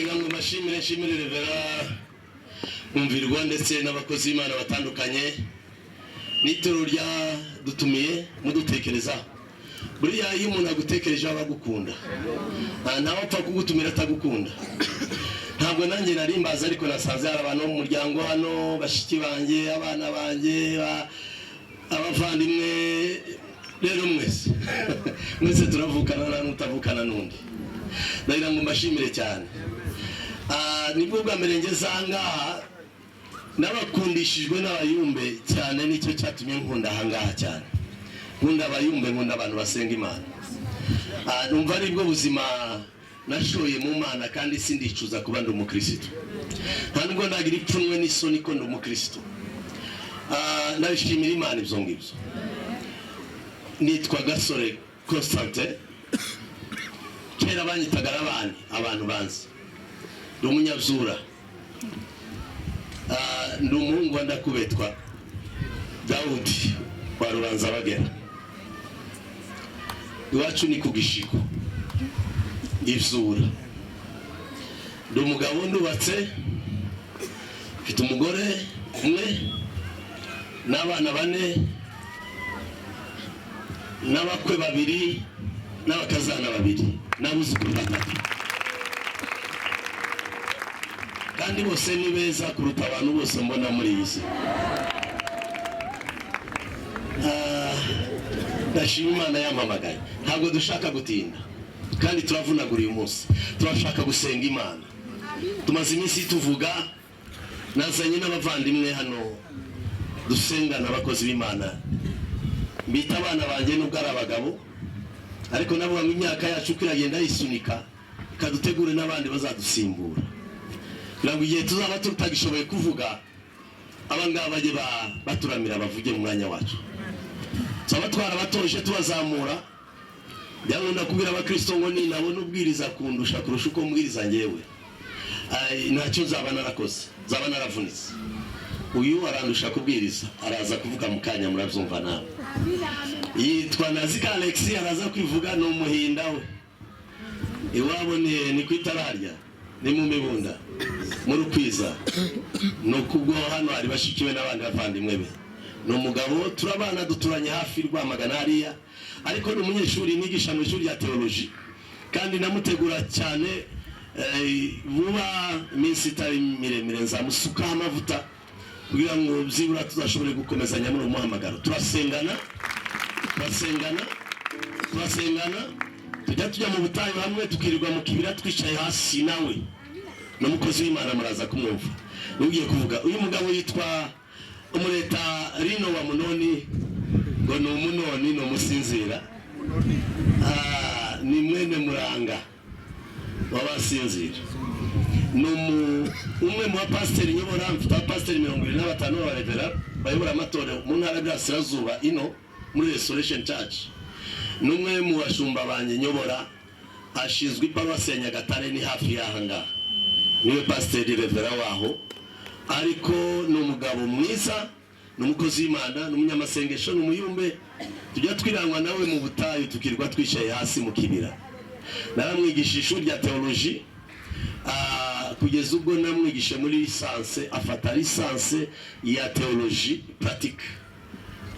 ngo mashimire Revera umvirwa ndetse n'abakozi b'Imana batandukanye n'itoro rya dutumiye mudutekereza buriya iyo umuntu agutekereje abagukunda ntawe apfa kugutumira atagukunda ntabwo nanjye narimbaza ariko nasanze hari abantu mu muryango hano bashiki banjye abana banjye abavandimwe rero mwese turavukana n'utavukana n'undi ndagira ngo mbashimire cyane nibwo bwa mbere ngeze ahangaha n'abakundishijwe n'abayumbe cyane nicyo cyatumye nkunda ahangaha cyane nkunda abayumbe nkunda abantu basenga Imana numva aribwo buzima nashoye mu Mana kandi sindicuza kuba ndi umukristo nta nubwo ndagira ipfunwe n'isoni ko ndi umukristo ndabishimira Imana ibyo ngibyo nitwa Gasore Constantin kera banyitaga abantu banzi ndi umunyabyura ndi umuhungu wa Ndakubetwa Dawudi wa Rubanza bagera iwacu ni ku Gishiko Ivyura ndi umugabo ndubatse mfite umugore umwe n'abana 4 n'abakwe 2 n'abakazana 2 n'abuzukuru 3 kandi bose ni beza kuruta abantu bose mbona muri iyi si ndashima Imana yampamagaye ntabwo dushaka gutinda kandi turavunagura uyu munsi turashaka gusenga Imana tumaze iminsi tuvuga nazanye n'abavandimwe hano dusengana abakozi b'Imana mbita abana banjye nubwo ari abagabo ariko nabo mu myaka yacu kiragenda yisunika kadutegure n'abandi bazadusimbura ntabwo igihe tuzaba tutagishoboye kuvuga abangaba bajye baturamira bavuge mu mwanya wacu saba twarabatoje tubazamura byangunda kubwira abakristo ngo ni nabo nubwiriza kundusha kurusha uko mbwiriza ngewe ntacyo zaba narakoze zaba naravunitse uyu arandusha kubwiriza araza kuvuga mu kanya murabyumva nawe yitwa Ntazika Alex araza kwivuga no muhinda we iwabo ni kwitararya ni mu mibunda muri kwiza no kubwo hano ari bashikiwe n'abandi bavandimwe be no mugabo turabana duturanye hafi Rwamagana hariya ariko ni umunyeshuri nigisha mu ishuri rya teology kandi namutegura cyane vuba iminsi itari miremire nzamusuka amavuta kugira ngo byibura tuzashobore gukomezanya muri umuhamagaro turasengana tujya mu butayu hamwe tukirirwa mu kibira twicaye hasi nawe n'umukozi w'Imana muraza kumwumva nugiye kuvuga uyu mugabo yitwa umureta Rino wa Munoni ngo ni umunoni no musinzira ni mwene Muranga wabasinzira umwe mu bapasiteri nyobora mfite abapasiteri 25 wa Revera bayobora amatorero mu ntara y'Iburasirazuba ino muri Restoration Church n'umwe mu bashumba banje nyobora ashinzwe iparuwasi ya Nyagatare ni hafi y'ahanga niwe pasiteri Revera waho ariko n'umugabo mwiza n'umukozi w'Imana n'umunyamasengesho n'umuyumbe tujya twirangwa nawe mu butayu tukirwa twicaye hasi mu kibira naramwigisha ishuri rya teology kugeza ubwo namwigisha muri licence afata licence ya teology pratique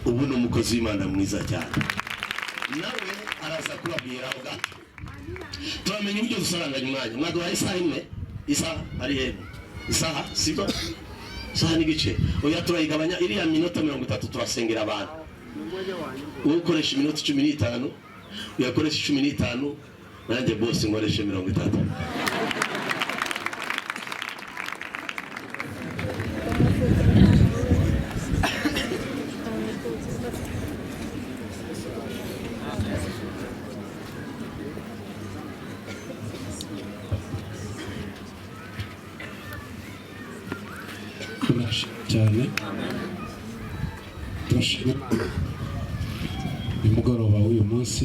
ubu n'umukozi w'Imana mwiza cyane nawe araza kubabwira ugato turamenye ibyo dusaranganya umwanya mwaduhaye isaha imwe isaha ari hebo isaha sibyo isaha n'igice oya turayigabanya iriya minota 30 turasengera abantu ukoresha iminota 15 uyakoresha 15 nanjye bose ngoreshe 30 cyane turashimira umugoroba w'uyu munsi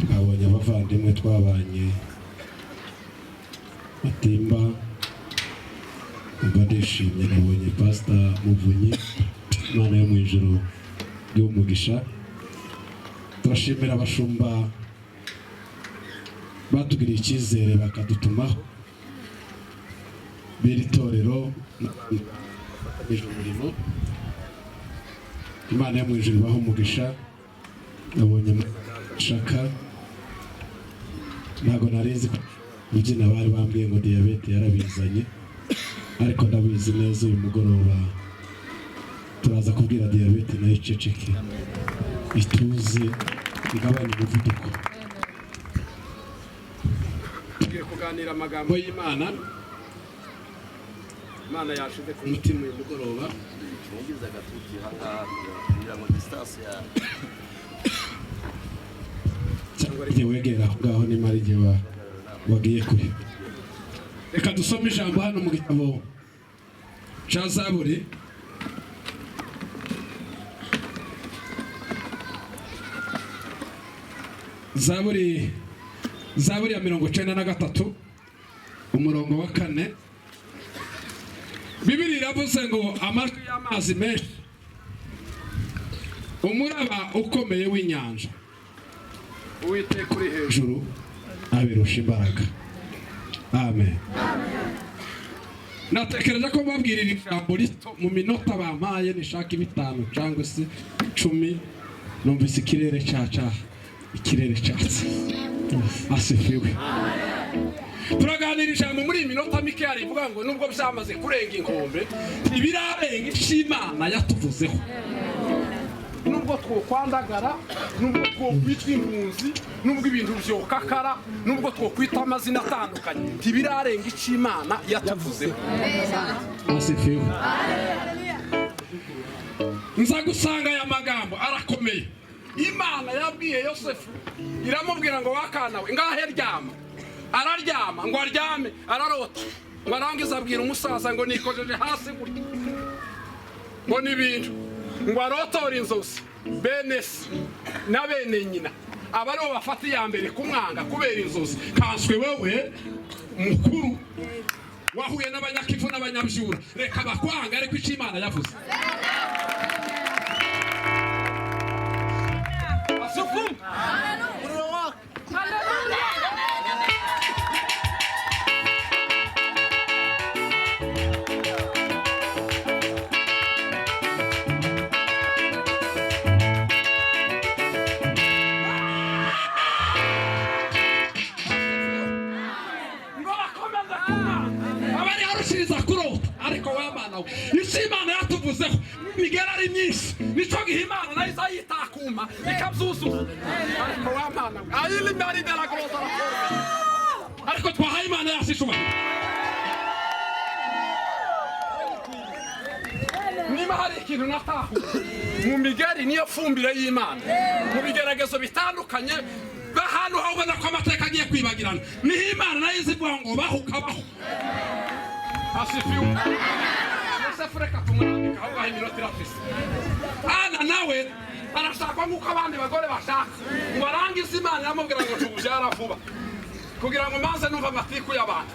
twabonye abavandimwe twabanye Matimba ndishimye nabonye Pastor Muvunyi Imana yo mu ijuru y'umugisha turashimira abashumba batugiriye icyizere bakadutumaho biri torero n'abantu umurimo. Imana yo mu ijuru ibaha umugisha. Nabonye shaka ntago narizi kubyina, bari bambwiye ngo diyabete yarabizanye, ariko ndabizi neza uyu mugoroba turaza kubwira diyabete nayo iceceke ituze igabanya umuvuduko. Tugiye kuganira amagambo y'Imana. Imana yashize ku mutima uyu mugoroba. Ngize agatuti hanga kugira ngo distance ya cyangwa igihe wegera aho ngaho ni mari igihe wagiye kure. Reka dusome ijambo hano mu gitabo cya Zaburi. Zaburi ya 93 umurongo wa 4. Bibiri iravuze ngo amajwi y'amazi menshi, umuraba ukomeye w'inyanja, Uwiteka uri hejuru abirusha imbaraga. Amen. Natekereje ko mbabwira iri jambo rito mu minota bampaye, nishaka 5 cyangwa se 10. Numvise ikirere cyatse. Asifiwe. Turaganira ijambo muri iyi minota mike rivuga ngo nubwo byamaze kurenga inkombe ibirarenga ishimana yatuvuzeho. Nubwo twokwandagara, nubwo twokwitwa impunzi, nubwo ibintu byokakara, nubwo twokwita amazina atandukanye, ibirarenga ishimana yatuvuzeho. Asifiwe. Nza gusanga aya magambo arakomeye. Imana yabwiye Yosefu iramubwira ngo wakana we ngahe ryama. Araryama ngo aryame, ararota ngo arangiza abwira umusaza ngo nikojeje hasi gutya ngo nibintu ngo arotora inzozi bene se na bene nyina aba aribo bafata iya mbere kumwanga kubera inzozi. Kanswe wewe mukuru wahuye n'abanyakivu n'abanyabyura, reka bakwanga ariko icyo Imana yavuze. Asukum Imana yatuvuzeho imigera ari myinshi, nico gihe Imana nayo izayitakuma ikabyuzuza. Ariko w'Imana ayili mari de la grossa ariko twahaye Imana yasishuma. Niba hari ikintu natahu mu migeri niyo fumbire y'Imana, mu bigeragezo bitandukanye bahanu aho ubona ko amateka agiye kwibagirana, niho Imana nayo izivuga ngo bahukabaho. Asifiwe. Sefreka tumurambika aho gahe minota irafise. Ana nawe arashaka nk'uko abandi bagore bashaka ngo arangize Imana yamubwira ngo tubujara vuba kugira ngo manze numva amatiku y'abantu.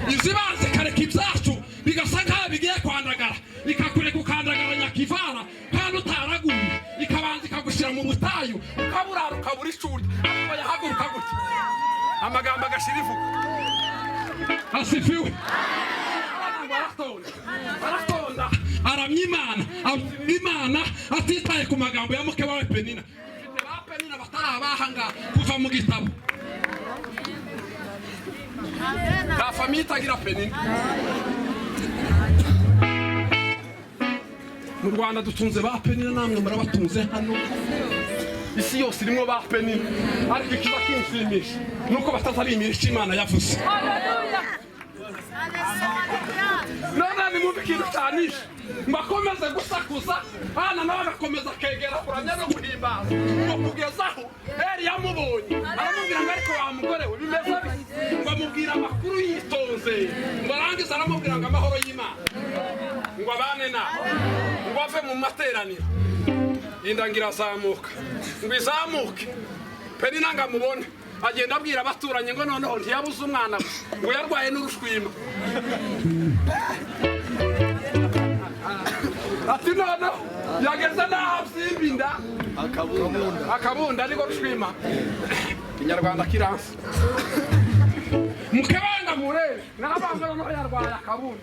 Izibanze kareka ibyacu bigasanga bigiye kwandagara, ikakureka ukandagara nyakivara kandi utaraguye, ikabanza ikagushyira mu butayu ukaburara ukabura ishuri ariko yahaguruka gutya amagambo agashira ivuga. Asifiwe. Baratonda aramya Imana atitaye ku magambo ya muke wawe Penina. Ba Penina batarabahanga kuva mu gitabo. La famille itagira Penina. Mu Rwanda dutunze ba Penina, namwe murabatunze hano. Isi yose irimo ba Penina, ariko ikiba kinshimisha nuko batazarimisha Imana yavuze. None ni mu bikintu cyanisha mbakomeze gusakuza, hana nawe agakomeza kegera kuranya no guhimbaza ngo kugezaho Eli yamubonye aramubwira ngo ariko wa mugore we bimeze ngo amubwira amakuru yitonze, ngo arangiza aramubwira ngo amahoro y'Imana ngo abane nawe ngo ave mu materaniro. Indangira azamuka ngo izamuke Penina ngo amubone, agenda abwira abaturanye ngo noneho ntiyabuze umwana ngo yarwaye n'urushwima. Ati noneho yageze naho abyimba akabunda ariko rushwima ikinyarwanda kiranse mukabanga murebe n'abambara no yarwaye akabunda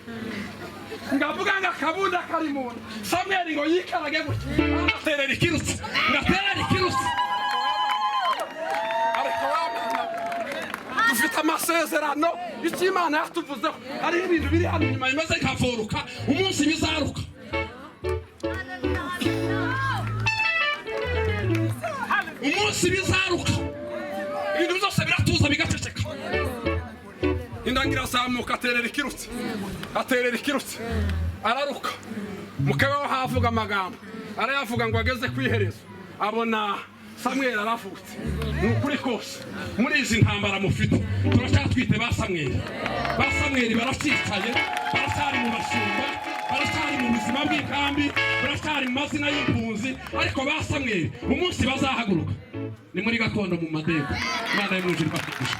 ngavuga ngo akabunda kari mu nda Samweli ngo yikarage gutya araterera ikirutse ngaterera ikirutse ariko dufite amasezerano icyo Imana yatuvuzeho hariho ibintu biri hano inyuma bimeze nkavuruka umunsi bizaruka umunsi bizaruka ibintu byose biratuza bigaceceka indangira azamuka aterera ikirutse araruka mukaba we havuga amagambo arayavuga ngo ageze kwiherezo abona Samweli aravutse n'ukuri kose muri izi ntambara mufite turacyatwite ba Samweli baracyicaye baracyari mu mashumba baracyari mu buzima bw'inkambi baracyari mu mazina y'impunzi ariko ba Samweli umunsi bazahaguruka ni muri gakondo mu madego Imana y'umwijuru ibakugisha